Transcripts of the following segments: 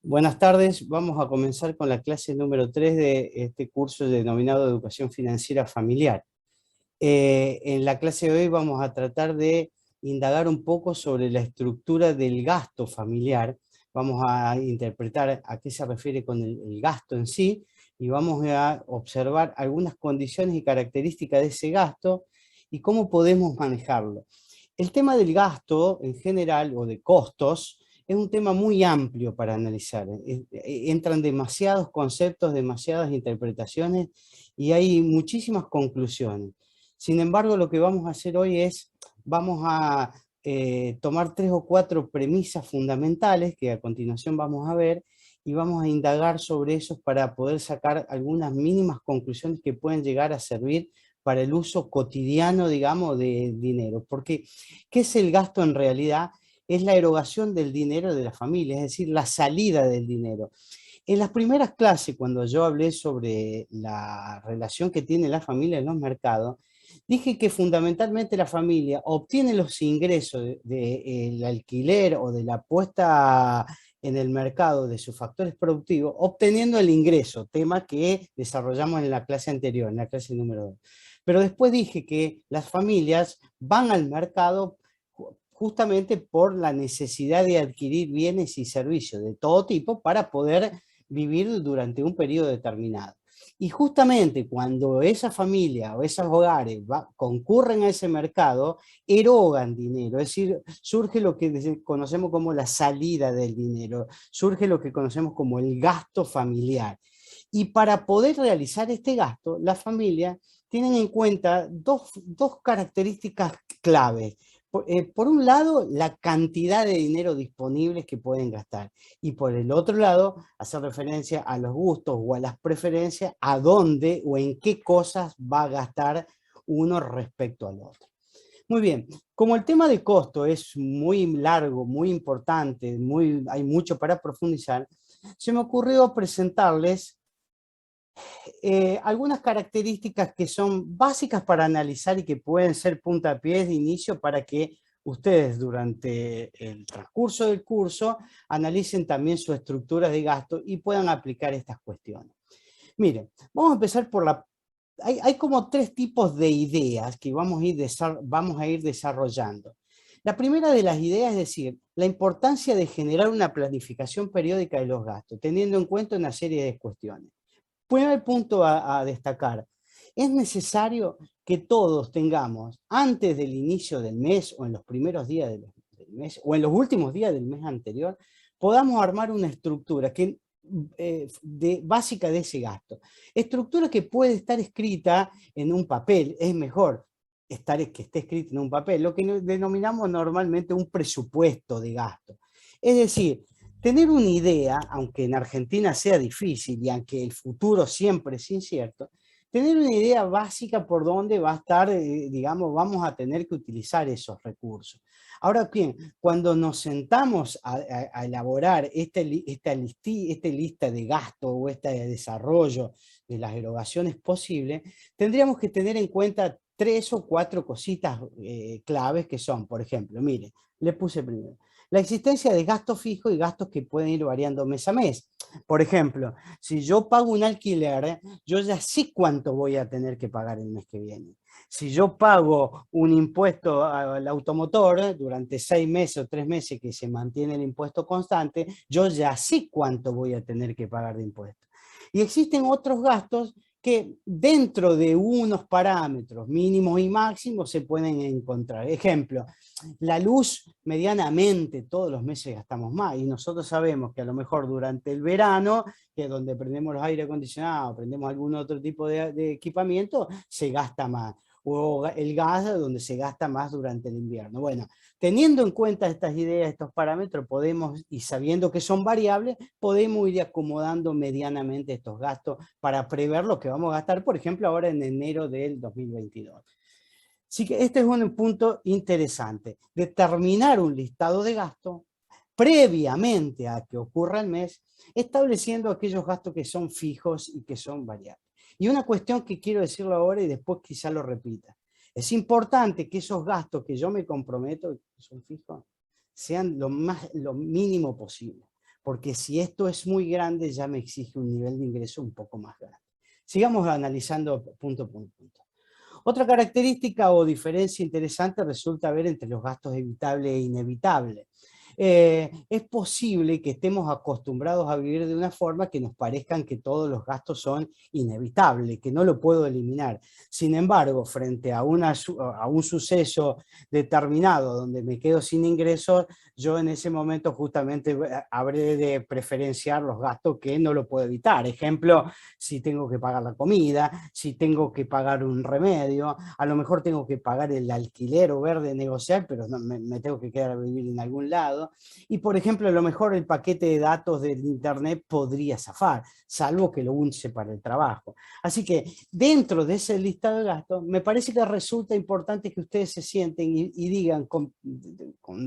Buenas tardes, vamos a comenzar con la clase número 3 de este curso denominado Educación Financiera Familiar. En la clase de hoy vamos a tratar de indagar un poco sobre la estructura del gasto familiar. Vamos a interpretar a qué se refiere con el gasto en sí y vamos a observar algunas condiciones y características de ese gasto y cómo podemos manejarlo. El tema del gasto en general o de costos es un tema muy amplio para analizar. Entran demasiados conceptos, demasiadas interpretaciones y hay muchísimas conclusiones. Sin embargo, lo que vamos a hacer hoy es, vamos a tomar 3 o 4 premisas fundamentales que a continuación vamos a ver y vamos a indagar sobre esos para poder sacar algunas mínimas conclusiones que pueden llegar a servir para el uso cotidiano, digamos, de dinero. Porque, ¿qué es el gasto en realidad? Es la erogación del dinero de la familia, es decir, la salida del dinero. En las primeras clases, cuando yo hablé sobre la relación que tiene la familia en los mercados, dije que fundamentalmente la familia obtiene los ingresos del alquiler o de la puesta en el mercado de sus factores productivos, obteniendo el ingreso, tema que desarrollamos en la clase anterior, en la clase número 2. Pero después dije que las familias van al mercado justamente por la necesidad de adquirir bienes y servicios de todo tipo para poder vivir durante un periodo determinado. Y justamente cuando esa familia o esos hogares concurren a ese mercado, erogan dinero, es decir, surge lo que conocemos como la salida del dinero, surge lo que conocemos como el gasto familiar. Y para poder realizar este gasto, las familias tienen en cuenta dos características claves. Por un lado, la cantidad de dinero disponible que pueden gastar. Y por el otro lado, hacer referencia a los gustos o a las preferencias, a dónde o en qué cosas va a gastar uno respecto al otro. Muy bien, como el tema de costo es muy largo, muy importante, hay mucho para profundizar, se me ocurrió presentarles algunas características que son básicas para analizar y que pueden ser puntapiés de inicio para que ustedes durante el transcurso del curso analicen también su estructura de gasto y puedan aplicar estas cuestiones. Miren, vamos a empezar por la... Hay como 3 tipos de ideas que vamos a ir desarrollando. La primera de las ideas es decir, la importancia de generar una planificación periódica de los gastos, teniendo en cuenta una serie de cuestiones. Primer punto a destacar, es necesario que todos tengamos, antes del inicio del mes o en los primeros días del mes o en los últimos días del mes anterior, podamos armar una estructura básica de ese gasto. Estructura que puede estar escrita en un papel, es mejor que esté escrita en un papel, lo que denominamos normalmente un presupuesto de gasto. Es decir, tener una idea, aunque en Argentina sea difícil y aunque el futuro siempre es incierto, tener una idea básica por dónde va a estar, digamos, vamos a tener que utilizar esos recursos. Ahora bien, cuando nos sentamos a elaborar esta lista de gasto o este desarrollo de las erogaciones posibles, tendríamos que tener en cuenta 3 o 4 cositas claves que son, por ejemplo, mire, le puse primero, la existencia de gastos fijos y gastos que pueden ir variando mes a mes. Por ejemplo, si yo pago un alquiler, yo ya sé cuánto voy a tener que pagar el mes que viene. Si yo pago un impuesto al automotor durante 6 meses o 3 meses que se mantiene el impuesto constante, yo ya sé cuánto voy a tener que pagar de impuestos. Y existen otros gastos que dentro de unos parámetros mínimos y máximos se pueden encontrar. Ejemplo, la luz medianamente todos los meses gastamos más y nosotros sabemos que a lo mejor durante el verano, que es donde prendemos los aire acondicionados, prendemos algún otro tipo de equipamiento, se gasta más. O el gas, donde se gasta más durante el invierno. Bueno, teniendo en cuenta estas ideas, estos parámetros, podemos, y sabiendo que son variables, podemos ir acomodando medianamente estos gastos para prever lo que vamos a gastar, por ejemplo, ahora en enero del 2022. Así que este es un punto interesante. Determinar un listado de gastos previamente a que ocurra el mes, estableciendo aquellos gastos que son fijos y que son variables. Y una cuestión que quiero decirlo ahora y después quizá lo repita. Es importante que esos gastos que yo me comprometo, que son fijos, sean lo mínimo posible. porque si esto es muy grande ya me exige un nivel de ingreso un poco más grande. Sigamos analizando punto por punto. Otra característica o diferencia interesante resulta ver entre los gastos evitables e inevitables. Es posible que estemos acostumbrados a vivir de una forma que nos parezcan que todos los gastos son inevitables, que no lo puedo eliminar. Sin embargo, frente a un suceso determinado donde me quedo sin ingresos, yo en ese momento justamente habré de preferenciar los gastos que no lo puedo evitar. Ejemplo, si tengo que pagar la comida, si tengo que pagar un remedio, a lo mejor tengo que pagar el alquiler o ver de negociar, pero no, me tengo que quedar a vivir en algún lado. Y por ejemplo, a lo mejor el paquete de datos del internet podría zafar, salvo que lo use para el trabajo. Así que dentro de ese listado de gastos, me parece que resulta importante que ustedes se sienten y digan con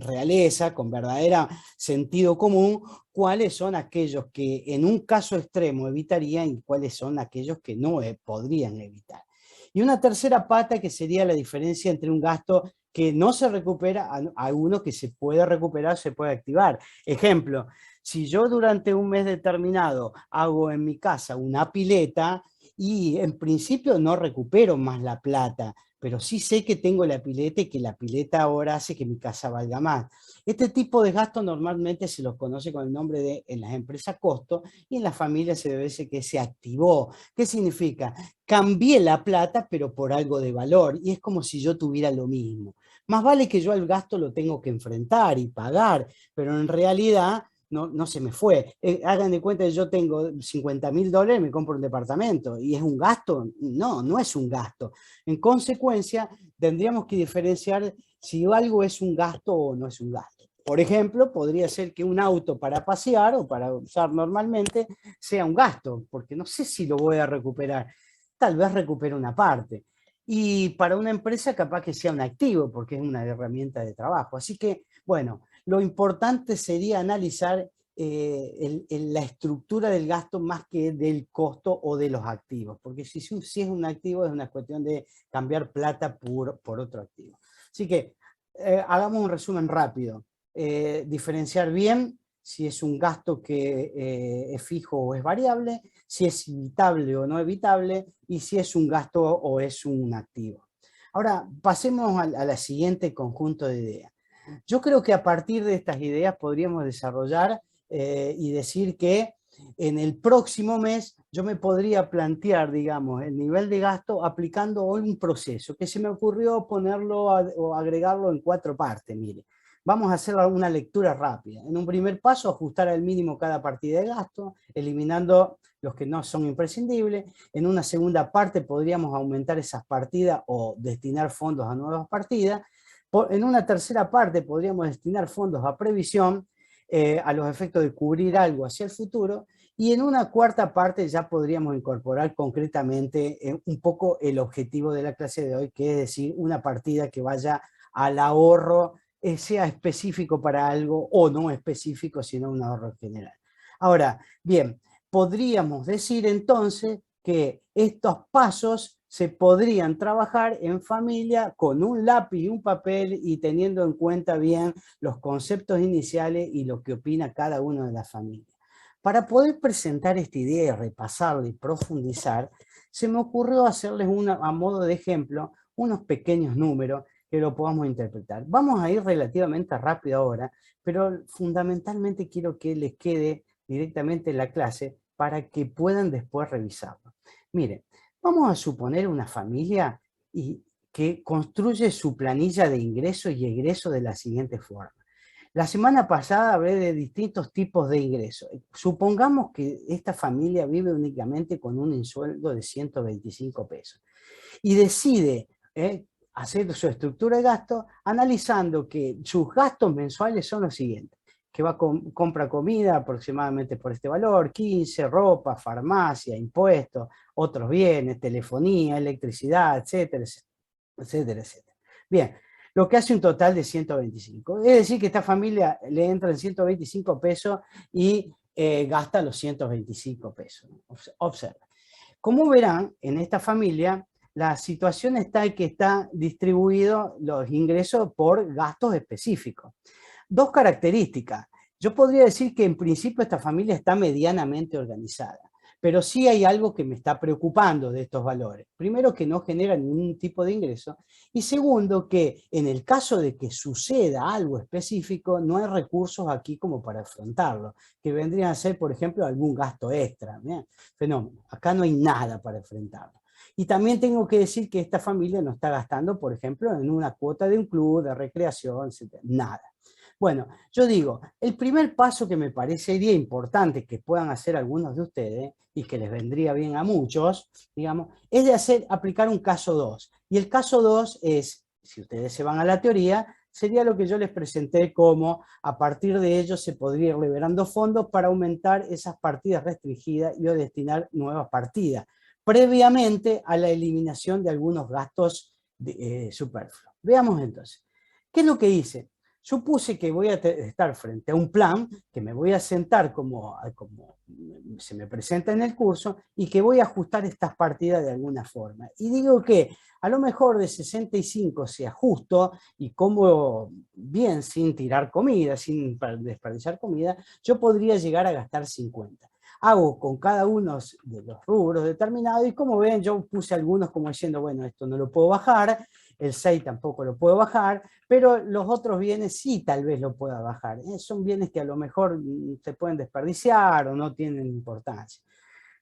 realeza, con verdadera sentido común, cuáles son aquellos que en un caso extremo evitarían y cuáles son aquellos que no podrían evitar. Y una tercera pata que sería la diferencia entre un gasto que no se recupera a uno que se puede recuperar, se puede activar. Ejemplo, si yo durante un mes determinado hago en mi casa una pileta y en principio no recupero más la plata, pero sí sé que tengo la pileta y que la pileta ahora hace que mi casa valga más. Este tipo de gastos normalmente se los conoce con el nombre de, en las empresas, costo, y en las familias se debe decir que se activó. ¿Qué significa? Cambié la plata, pero por algo de valor, y es como si yo tuviera lo mismo. Más vale que yo al gasto lo tengo que enfrentar y pagar, pero en realidad no se me fue. Hagan de cuenta que yo tengo $50.000 y me compro un departamento, ¿y es un gasto? No, no es un gasto. En consecuencia, tendríamos que diferenciar si algo es un gasto o no es un gasto. Por ejemplo, podría ser que un auto para pasear o para usar normalmente sea un gasto, porque no sé si lo voy a recuperar. Tal vez recupere una parte. Y para una empresa capaz que sea un activo, porque es una herramienta de trabajo. Así que, bueno, lo importante sería analizar la estructura del gasto más que del costo o de los activos, porque si es un activo es una cuestión de cambiar plata por otro activo. Así que hagamos un resumen rápido. Diferenciar bien si es un gasto que es fijo o es variable, si es evitable o no evitable, y si es un gasto o es un activo. Ahora, pasemos a la siguiente conjunto de ideas. Yo creo que a partir de estas ideas podríamos desarrollar y decir que en el próximo mes yo me podría plantear, digamos, el nivel de gasto aplicando un proceso que se me ocurrió ponerlo o agregarlo en 4 partes, mire. Vamos a hacer una lectura rápida. En un primer paso, ajustar al mínimo cada partida de gasto, eliminando los que no son imprescindibles. En una segunda parte podríamos aumentar esas partidas o destinar fondos a nuevas partidas. En una tercera parte podríamos destinar fondos a previsión, a los efectos de cubrir algo hacia el futuro, y en una cuarta parte ya podríamos incorporar concretamente un poco el objetivo de la clase de hoy, que es decir, una partida que vaya al ahorro, sea específico para algo o no específico, sino un ahorro general. Ahora, bien, podríamos decir entonces que estos pasos se podrían trabajar en familia con un lápiz y un papel y teniendo en cuenta bien los conceptos iniciales y lo que opina cada uno de las familias. Para poder presentar esta idea, repasarla y profundizar, se me ocurrió hacerles a modo de ejemplo unos pequeños números que lo podamos interpretar. Vamos a ir relativamente rápido ahora, pero fundamentalmente quiero que les quede directamente en la clase para que puedan después revisarlo. Miren, vamos a suponer una familia que construye su planilla de ingreso y egreso de la siguiente forma. La semana pasada hablé de distintos tipos de ingresos. Supongamos que esta familia vive únicamente con un sueldo de 125 pesos y decide hacer su estructura de gasto analizando que sus gastos mensuales son los siguientes, que compra comida aproximadamente por este valor, 15, ropa, farmacia, impuestos, otros bienes, telefonía, electricidad, etcétera, etcétera, etcétera. Bien, lo que hace un total de 125. Es decir, que esta familia le entra en 125 pesos y gasta los 125 pesos. Observen. Como verán, en esta familia, la situación está en que está distribuido los ingresos por gastos específicos. Dos características. Yo podría decir que en principio esta familia está medianamente organizada, pero sí hay algo que me está preocupando de estos valores. Primero, que no generan ningún tipo de ingreso, y segundo, que en el caso de que suceda algo específico, no hay recursos aquí como para afrontarlo, que vendrían a ser, por ejemplo, algún gasto extra. Bien, fenómeno. Acá no hay nada para enfrentarlo. Y también tengo que decir que esta familia no está gastando, por ejemplo, en una cuota de un club, de recreación, etc. Nada. Bueno, yo digo, el primer paso que me parecería importante que puedan hacer algunos de ustedes, y que les vendría bien a muchos, digamos, es de aplicar un caso 2. Y el caso 2 es, si ustedes se van a la teoría, sería lo que yo les presenté como a partir de ello se podría ir liberando fondos para aumentar esas partidas restringidas y o destinar nuevas partidas, previamente a la eliminación de algunos gastos superfluos. Veamos entonces. ¿Qué es lo que hice? Supuse que voy a estar frente a un plan, que me voy a sentar como se me presenta en el curso, y que voy a ajustar estas partidas de alguna forma. Y digo que a lo mejor de 65 se ajusto, y como bien sin tirar comida, sin desperdiciar comida, yo podría llegar a gastar 50. Hago con cada uno de los rubros determinados, y como ven, yo puse algunos como diciendo, bueno, esto no lo puedo bajar, el 6 tampoco lo puedo bajar, pero los otros bienes sí tal vez lo pueda bajar. Son bienes que a lo mejor se pueden desperdiciar o no tienen importancia.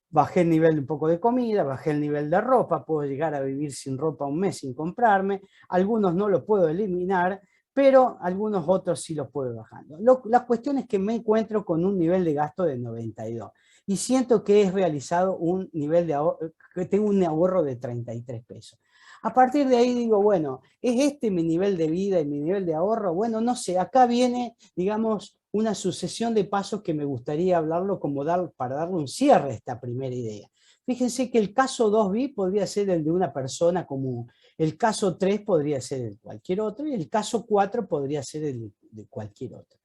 Bajé el nivel de un poco de comida, bajé el nivel de ropa, puedo llegar a vivir sin ropa un mes sin comprarme, algunos no lo puedo eliminar, pero algunos otros sí los puedo ir bajando. La cuestión es que me encuentro con un nivel de gasto de 92 y siento que he realizado un nivel de ahorro, que tengo un ahorro de 33 pesos. A partir de ahí digo, bueno, ¿es este mi nivel de vida y mi nivel de ahorro? Bueno, no sé, acá viene, digamos, una sucesión de pasos que me gustaría hablarlo como para darle un cierre a esta primera idea. Fíjense que el caso 2B podría ser el de una persona común, el caso 3 podría ser el de cualquier otro, y el caso 4 podría ser el de cualquier otro.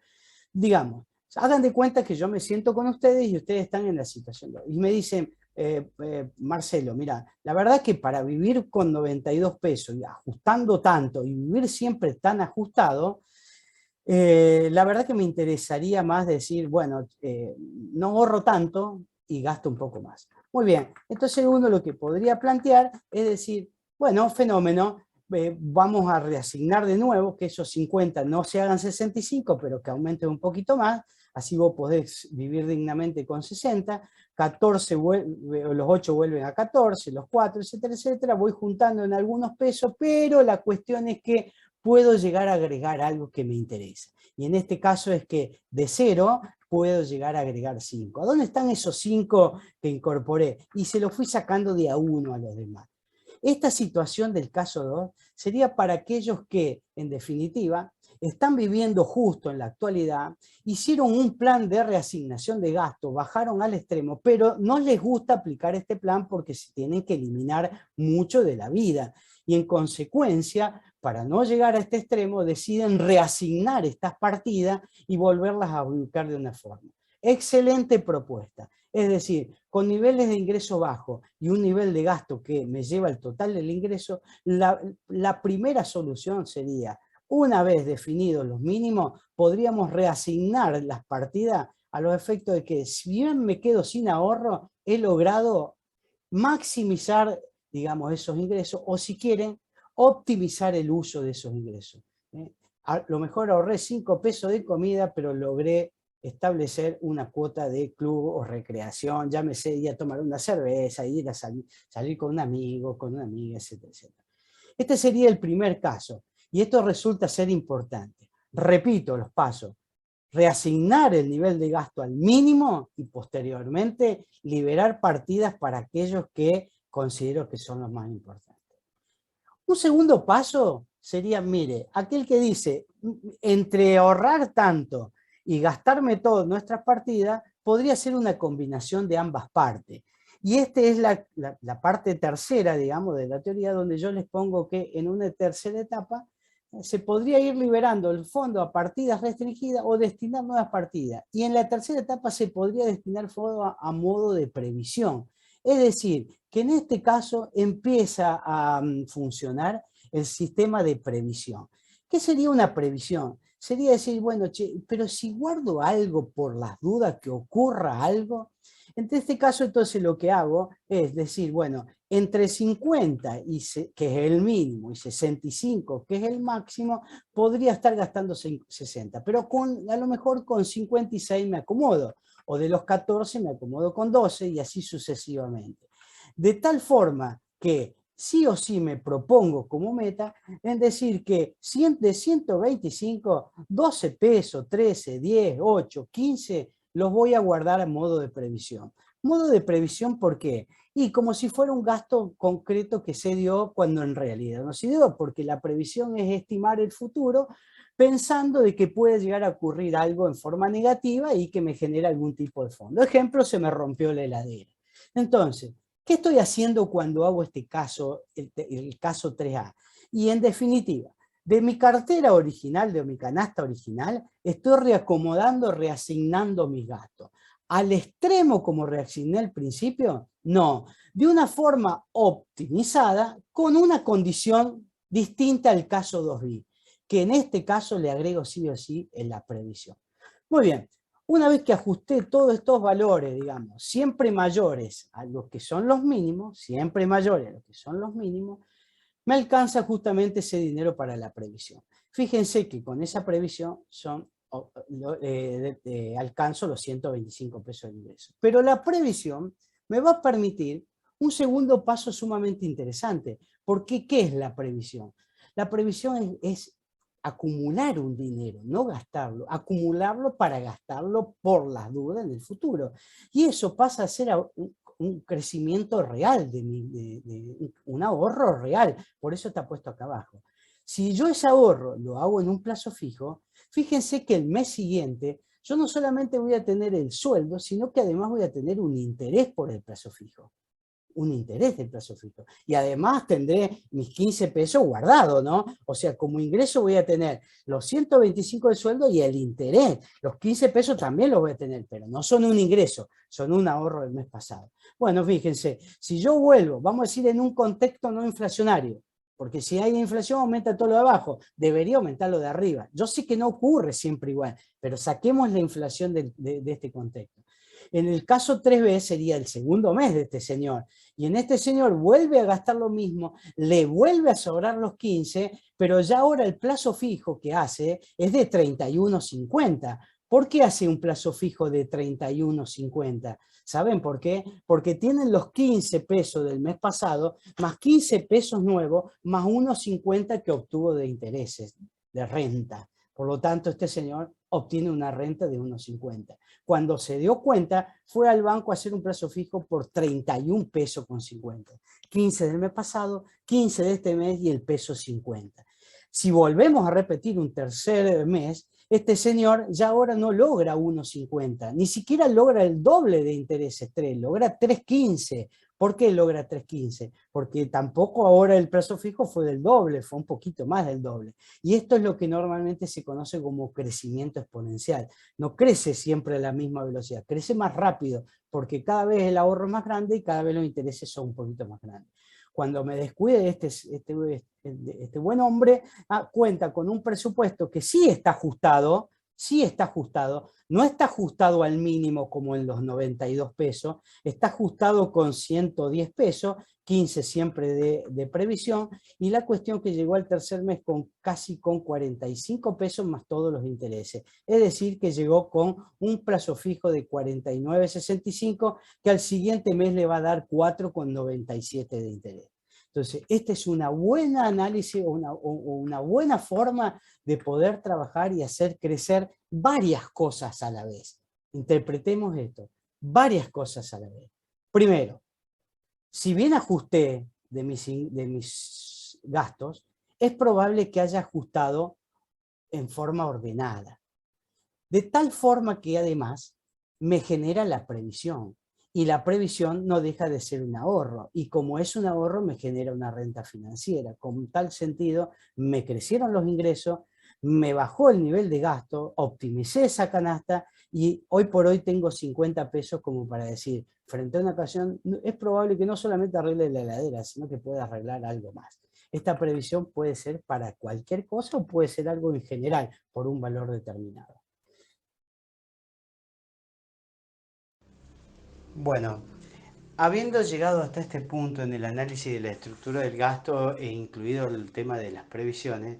Digamos, hagan de cuenta que yo me siento con ustedes y ustedes están en la situación 2. Y me dicen, Marcelo, mira, la verdad que para vivir con 92 pesos y ajustando tanto y vivir siempre tan ajustado, la verdad que me interesaría más decir, bueno, no ahorro tanto y gasto un poco más. Muy bien, entonces uno lo que podría plantear es decir, bueno, fenómeno, vamos a reasignar de nuevo, que esos 50 no se hagan 65, pero que aumenten un poquito más, así vos podés vivir dignamente con 60, 14 los 8 vuelven a 14, los 4, etcétera, etcétera, voy juntando en algunos pesos, pero la cuestión es que puedo llegar a agregar algo que me interesa. Y en este caso es que de 0 puedo llegar a agregar 5. ¿A dónde están esos 5 que incorporé? Y se los fui sacando de a uno a los demás. Esta situación del caso 2 sería para aquellos que, en definitiva, están viviendo justo en la actualidad, hicieron un plan de reasignación de gastos, bajaron al extremo, pero no les gusta aplicar este plan porque se tienen que eliminar mucho de la vida. Y en consecuencia, para no llegar a este extremo, deciden reasignar estas partidas y volverlas a ubicar de una forma. Excelente propuesta. Es decir, con niveles de ingreso bajo y un nivel de gasto que me lleva el total del ingreso, la primera solución sería, una vez definidos los mínimos, podríamos reasignar las partidas a los efectos de que, si bien me quedo sin ahorro, he logrado maximizar, digamos, esos ingresos, o si quieren, optimizar el uso de esos ingresos. A lo mejor ahorré 5 pesos de comida, pero logré establecer una cuota de club o recreación, llámese ir a tomar una cerveza, ir a salir con un amigo, con una amiga, etcétera, etcétera. Este sería el primer caso, y esto resulta ser importante. Repito los pasos: reasignar el nivel de gasto al mínimo y posteriormente liberar partidas para aquellos que considero que son los más importantes. Un segundo paso sería, mire, aquel que dice, entre ahorrar tanto y gastarme todo en nuestras partidas, podría ser una combinación de ambas partes. Y esta es la parte tercera, digamos, de la teoría, donde yo les pongo que en una tercera etapa se podría ir liberando el fondo a partidas restringidas o destinar nuevas partidas. Y en la tercera etapa se podría destinar fondo a modo de previsión. Es decir, que en este caso empieza a funcionar el sistema de previsión. ¿Qué sería una previsión? sería decir, bueno, che, pero si guardo algo por las dudas que ocurra algo, en este caso entonces lo que hago es decir, bueno, entre 50, que es el mínimo, y 65, que es el máximo, podría estar gastando 60, pero a lo mejor con 56 me acomodo, o de los 14 me acomodo con 12 y así sucesivamente. De tal forma que sí o sí me propongo como meta en decir que de 125, 12 pesos, 13, 10, 8, 15, los voy a guardar a modo de previsión. Modo de previsión, ¿por qué? Y como si fuera un gasto concreto que se dio cuando en realidad no se dio, porque la previsión es estimar el futuro pensando de que puede llegar a ocurrir algo en forma negativa y que me genera algún tipo de fondo. Ejemplo, se me rompió la heladera. Entonces, ¿qué estoy haciendo cuando hago este caso, el caso 3A? Y en definitiva, de mi cartera original, de mi canasta original, estoy reacomodando, reasignando mis gastos. ¿Al extremo como reasigné al principio? No, de una forma optimizada con una condición distinta al caso 2B, que en este caso le agrego sí o sí en la previsión. Muy bien, una vez que ajusté todos estos valores, digamos, siempre mayores a los que son los mínimos, siempre mayores a los que son los mínimos, me alcanza justamente ese dinero para la previsión. Fíjense que con esa previsión alcanzo los 125 pesos de ingreso. Pero la previsión me va a permitir un segundo paso sumamente interesante. Porque, ¿qué es la previsión? La previsión es acumular un dinero, no gastarlo, acumularlo para gastarlo por las dudas en el futuro. Y eso pasa a ser un crecimiento real, un ahorro real. Por eso está puesto acá abajo. Si yo ese ahorro lo hago en un plazo fijo, fíjense que el mes siguiente yo no solamente voy a tener el sueldo, sino que además voy a tener un interés por el plazo fijo. Un interés del plazo fijo. Y además tendré mis 15 pesos guardados, ¿no? O sea, como ingreso voy a tener los 125 del sueldo y el interés. Los 15 pesos también los voy a tener, pero no son un ingreso, son un ahorro del mes pasado. Bueno, fíjense, si yo vuelvo, vamos a decir en un contexto no inflacionario, porque si hay inflación aumenta todo lo de abajo, debería aumentar lo de arriba. Yo sé que no ocurre siempre igual, pero saquemos la inflación de este contexto. En el caso 3B sería el segundo mes de este señor, y en este señor vuelve a gastar lo mismo, le vuelve a sobrar los 15, pero ya ahora el plazo fijo que hace es de 31.50. ¿Por qué hace un plazo fijo de 31.50? ¿Saben por qué? Porque tienen los 15 pesos del mes pasado, más 15 pesos nuevos, más unos 50 que obtuvo de intereses, de renta. Por lo tanto, este señor obtiene una renta de unos 50. Cuando se dio cuenta, fue al banco a hacer un plazo fijo por 31 pesos con 50. 15 del mes pasado, 15 de este mes y el peso 50. Si volvemos a repetir un tercer mes, este señor ya ahora no logra 1.50, ni siquiera logra el doble de intereses, 3, logra 3.15. ¿Por qué logra 3.15? Porque tampoco ahora el plazo fijo fue del doble, fue un poquito más del doble. Y esto es lo que normalmente se conoce como crecimiento exponencial. No crece siempre a la misma velocidad, crece más rápido, porque cada vez el ahorro es más grande y cada vez los intereses son un poquito más grandes. Cuando me descuide este buen hombre, cuenta con un presupuesto que sí está ajustado, no está ajustado al mínimo como en los 92 pesos, está ajustado con 110 pesos, 15 siempre de previsión, y la cuestión que llegó al tercer mes casi con 45 pesos más todos los intereses. Es decir, que llegó con un plazo fijo de 49.65, que al siguiente mes le va a dar 4,97 de interés. Entonces, esta es una buena análisis o una buena forma de poder trabajar y hacer crecer varias cosas a la vez. Interpretemos esto, varias cosas a la vez. Primero, si bien ajusté de mis gastos, es probable que haya ajustado en forma ordenada. De tal forma que además me genera la previsión. Y la previsión no deja de ser un ahorro. Y como es un ahorro, me genera una renta financiera. Con tal sentido, me crecieron los ingresos, me bajó el nivel de gasto, optimicé esa canasta y hoy por hoy tengo 50 pesos como para decir, frente a una ocasión, es probable que no solamente arregle la heladera, sino que pueda arreglar algo más. Esta previsión puede ser para cualquier cosa o puede ser algo en general, por un valor determinado. Bueno, habiendo llegado hasta este punto en el análisis de la estructura del gasto e incluido el tema de las previsiones,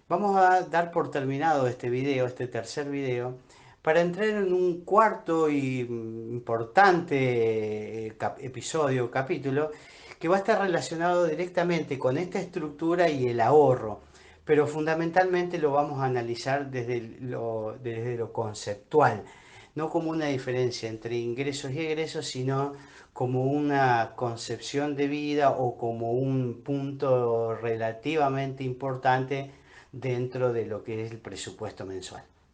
vamos a dar por terminado este video, este tercer video, para entrar en un cuarto y importante episodio, capítulo, que va a estar relacionado directamente con esta estructura y el ahorro, pero fundamentalmente lo vamos a analizar desde lo conceptual, no como una diferencia entre ingresos y egresos, sino como una concepción de vida o como un punto relativamente importante dentro de lo que es el presupuesto mensual.